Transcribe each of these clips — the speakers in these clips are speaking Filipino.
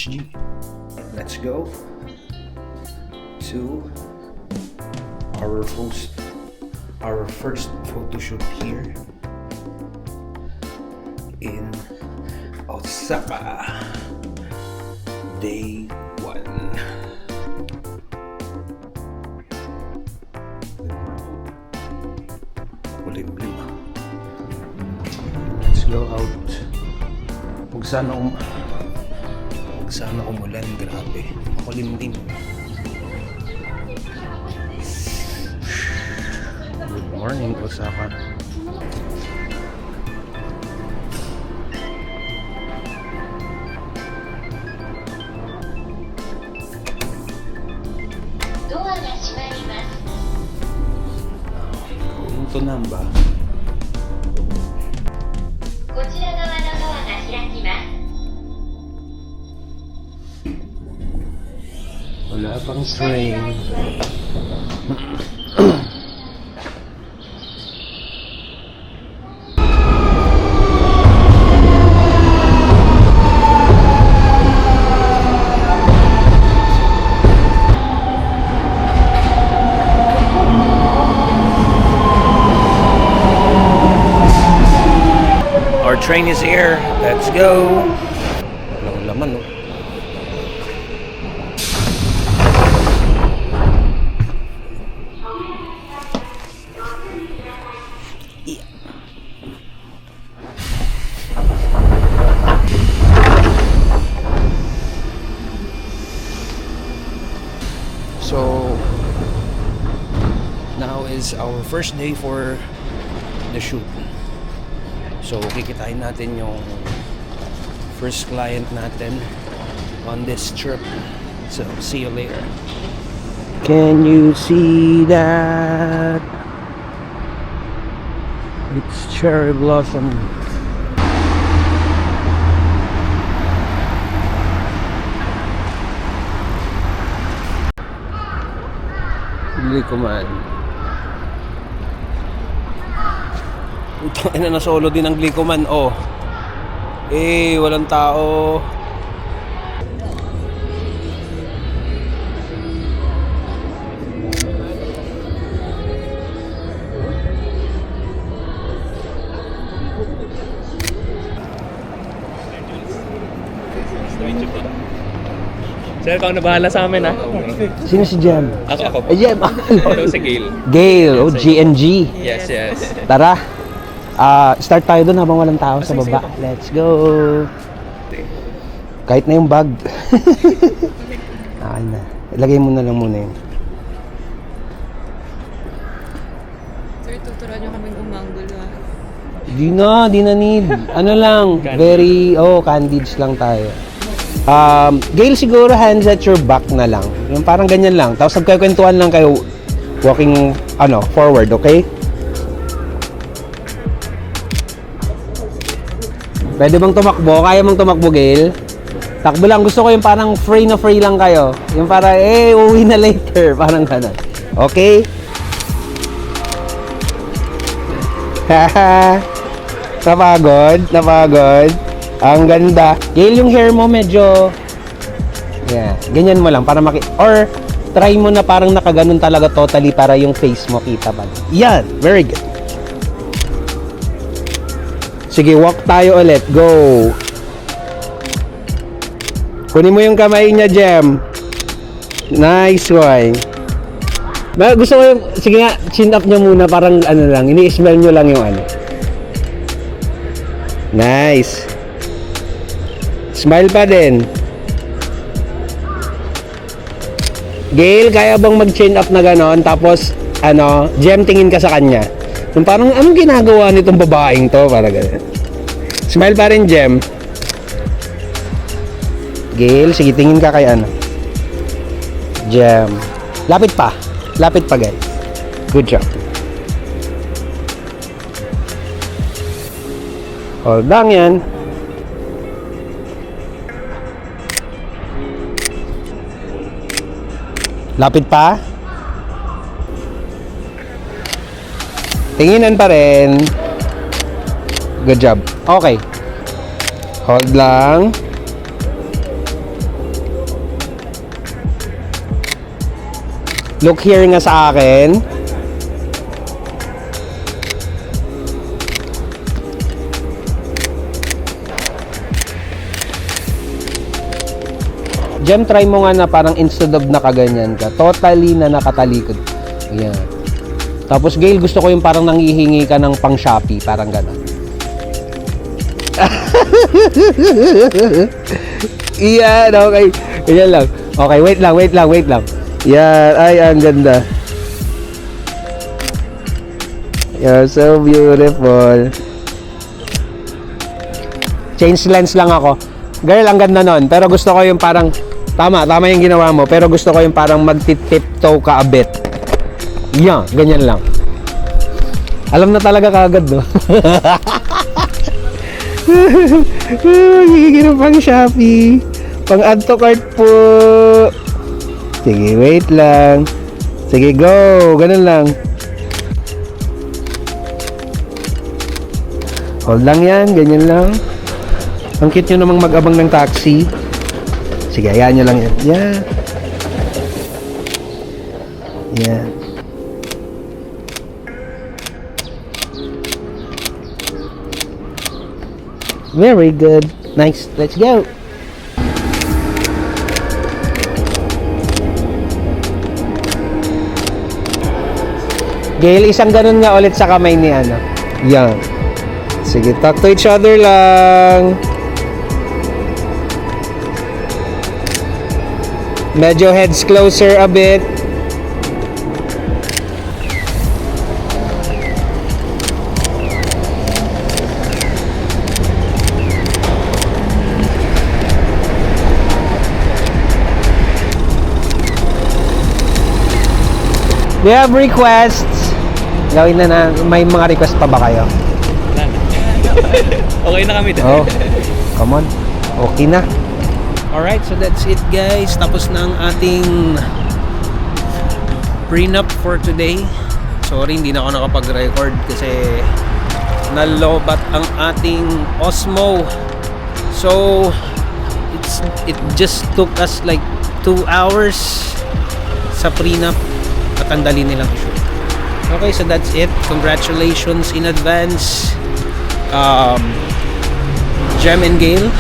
HG. Let's go to our first photo shoot here in Osaka. Day 1. Kulimlim. Let's go out. Huwag sana umulan, grabe. Kulimlim. Good morning, Osaka. Ito na ba? Wala pang train. Our train is here. Let's go. Walang laman, no? Yeah. So now is our first day for the shoot. So, kikitain natin yung first client natin on this trip. So, see you later. Can you see that? It's cherry blossom. Bili ko man. Ito na solo din ang Glicoman. Oh. Walang tao. Sir, ikaw na bahala sa amin, ha? Sino si Jem? Ako. Jem. Ito si Gail. Gail, GNG. Yes. Tara. Start tayo dun habang walang tao sa baba. Let's go. Kahit na yung bag. Okay na. Ilagay mo na lang muna yun. Sir, tuturuan nyo kaming umanggol, ha? Di na need. Ano lang, candids lang tayo. Gail, siguro hands at your back na lang. Yung parang ganyan lang. Tapos nagkakwentuhan lang kayo walking, forward, okay? Pwede bang tumakbo? Kaya mong tumakbo, Gail? Takbo lang. Gusto ko yung parang free lang kayo. Yung parang, uwi na later. Parang gano'n. Okay? Haha. Napagod. Ang ganda. Gail, yung hair mo medyo... Yeah. Ganyan mo lang para or try mo na parang nakaganon talaga totally para yung face mo kita ba. Yan. Very good. Sige, walk tayo ulit. Go. Kunin mo yung kamay niya, Jem. Nice one. Gusto ko yung... Sige nga, chin up niya muna. Parang lang. Ini-smell nyo lang yung Nice. Smile pa din. Gail, kaya bang mag-chin up na ganon? Tapos, Jem, tingin ka sa kanya. Yung parang, anong ginagawa nitong babaeng to? Parang gano'n. Smile pa rin, Jem. Gail, sige, tingin ka kay Jem. Lapit pa, guys. Good job. Hold lang yan. Lapit pa. Tinginan pa rin. Good job. Okay. Hold lang. Look here nga sa akin. Jem, try mo nga na parang instead of nakaganyan ka, totally na nakatalikod. Ayan. Tapos Gail, gusto ko yung parang nanghihingi ka ng pang Shopee, parang gano'n. Iyan, okay. Ganyan lang. Okay, wait lang. Yan, ay, ang ganda. You're so beautiful. Change lens lang ako. Girl, ang ganda nun. Pero gusto ko yung parang, tama yung ginawa mo. Pero gusto ko yung parang magtitiptoe ka a bit. Yan, ganyan lang. Alam na talaga kaagad, no? Higigil pang Shopee. Pang add to cart po. Sige, wait lang. Sige, go. Ganun lang. Hold lang yan. Ganyan lang. Ang cute nyo namang mag-abang ng taxi. Sige, hayaan nyo lang yan. Yeah. Yeah. Very good. Nice. Let's go. Gail, isang ganun nga ulit sa kamay ni ano. Yan. Sige, talk to each other lang. Medyo heads closer a bit. Do you have requests? Gawin na. May mga request pa ba kayo? Wala na. Okay na kami doon. Oh, come on. Okay na. Alright, so that's it guys. Tapos na ang ating prenup for today. Sorry, hindi na ako nakapag-record kasi nalobat ang ating Osmo. So, it just took us like 2 hours sa prenup at ang dali nilang issue. Okay, so that's it. Congratulations in advance. Jem and Gail,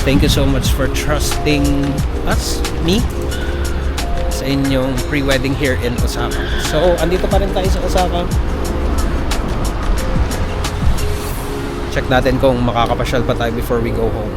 thank you so much for trusting me, sa inyong pre-wedding here in Osaka. So, andito pa rin tayo sa Osaka. Check natin kung makakapasyal pa tayo before we go home.